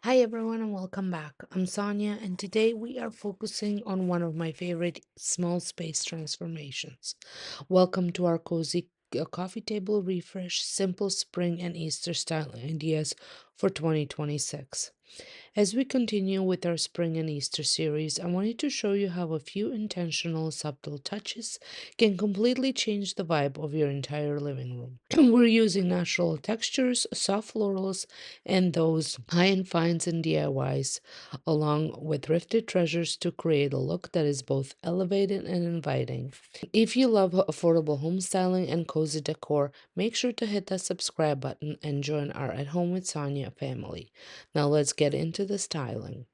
Hi everyone and welcome back. I'm Sonja and today we are focusing on one of my favorite small space transformations. Welcome to our cozy coffee table refresh, simple spring and Easter style ideas for 2026. As we continue with our Spring and Easter series, I wanted to show you how a few intentional, subtle touches can completely change the vibe of your entire living room. We're using natural textures, soft florals, and those high-end finds and DIYs, along with thrifted treasures to create a look that is both elevated and inviting. If you love affordable home styling and cozy decor, make sure to hit that subscribe button and join our At Home with Sonia family. Now let's get into the styling.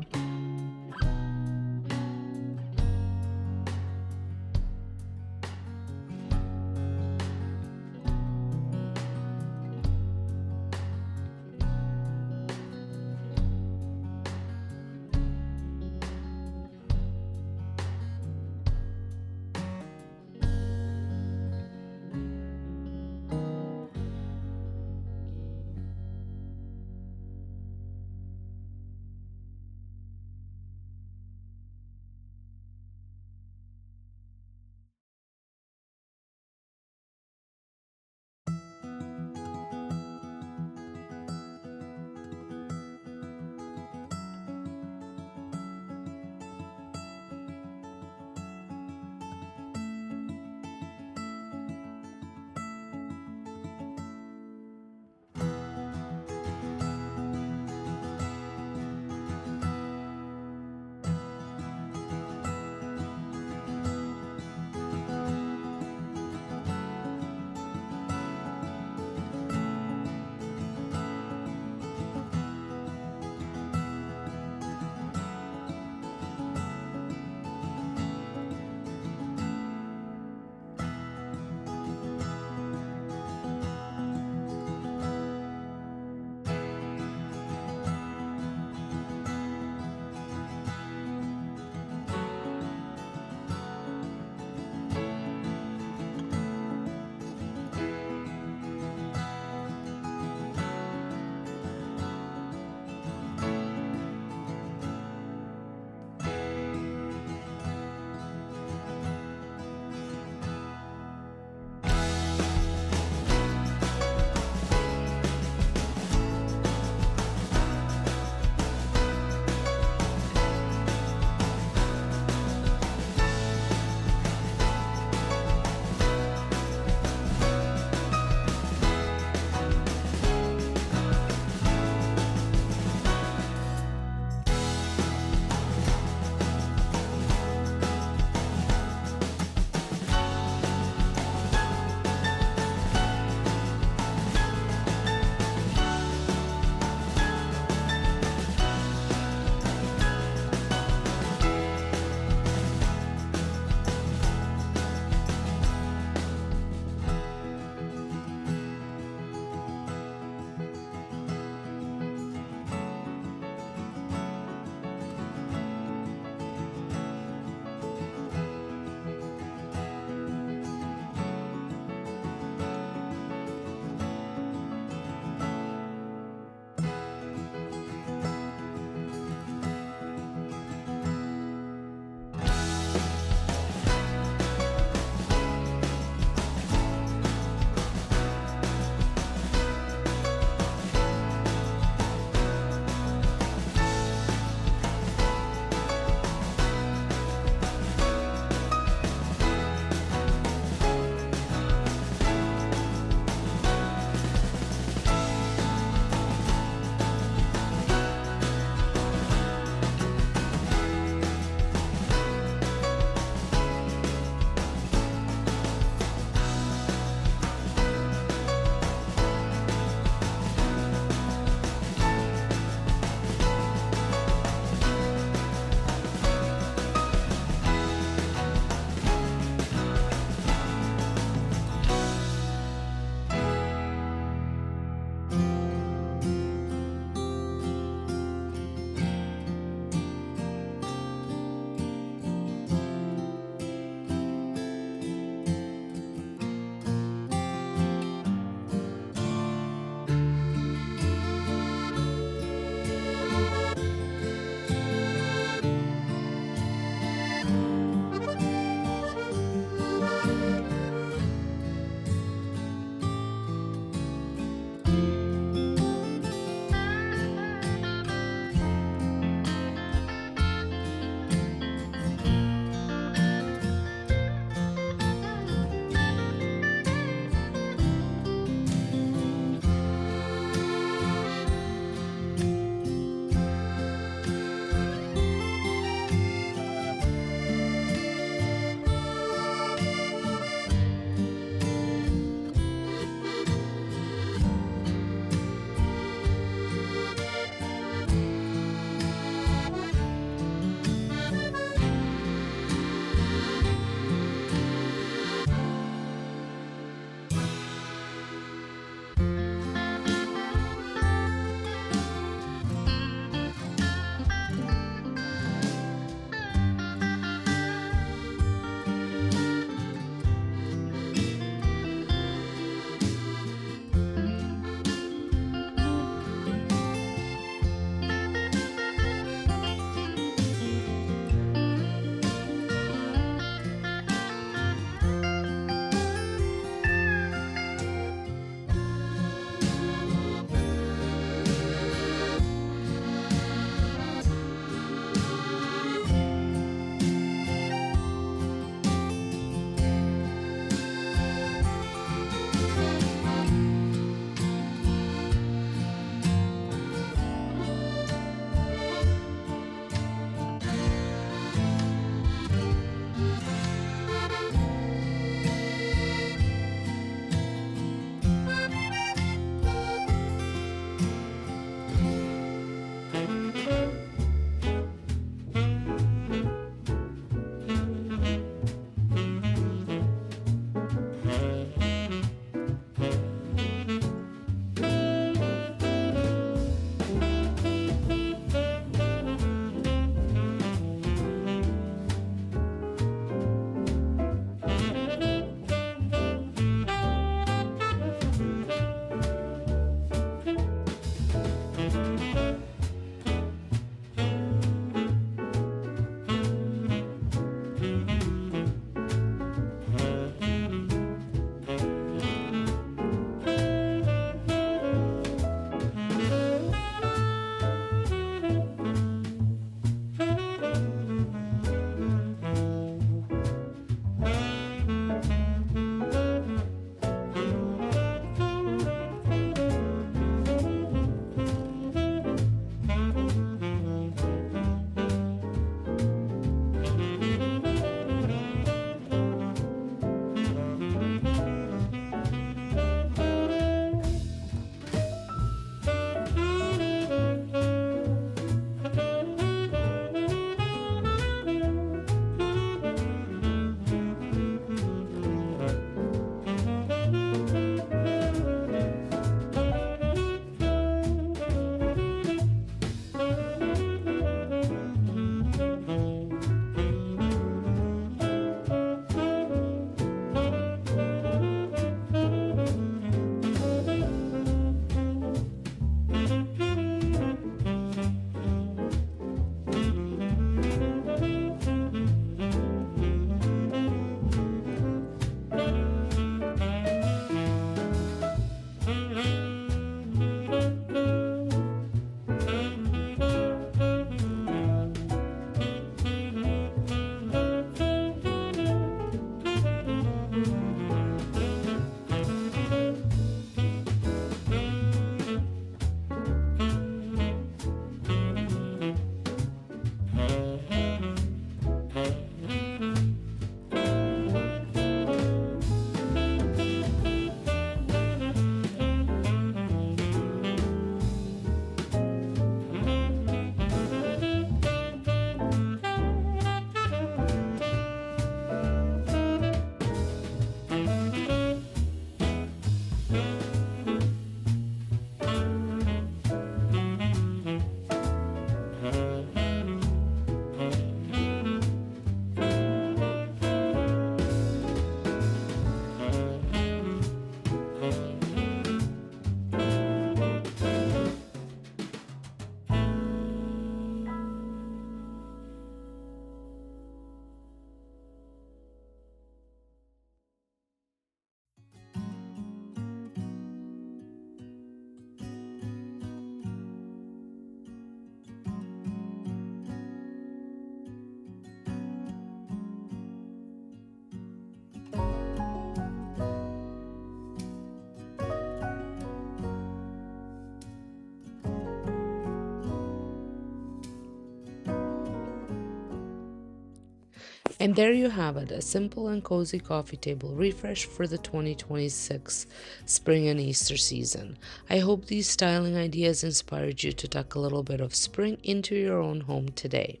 And there you have it, a simple and cozy coffee table refresh for the 2026 spring and Easter season. I hope these styling ideas inspired you to tuck a little bit of spring into your own home today.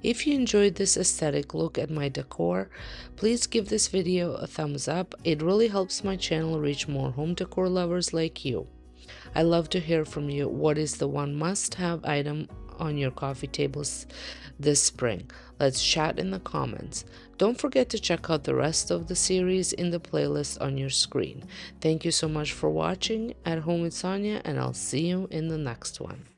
If you enjoyed this aesthetic look at my decor, please give this video a thumbs up. It really helps my channel reach more home decor lovers like you. I love to hear from you. What is the one must-have item on your coffee tables this spring? Let's chat in the comments. Don't forget to check out the rest of the series in the playlist on your screen. Thank you so much for watching At Home with Sonja, and I'll see you in the next one.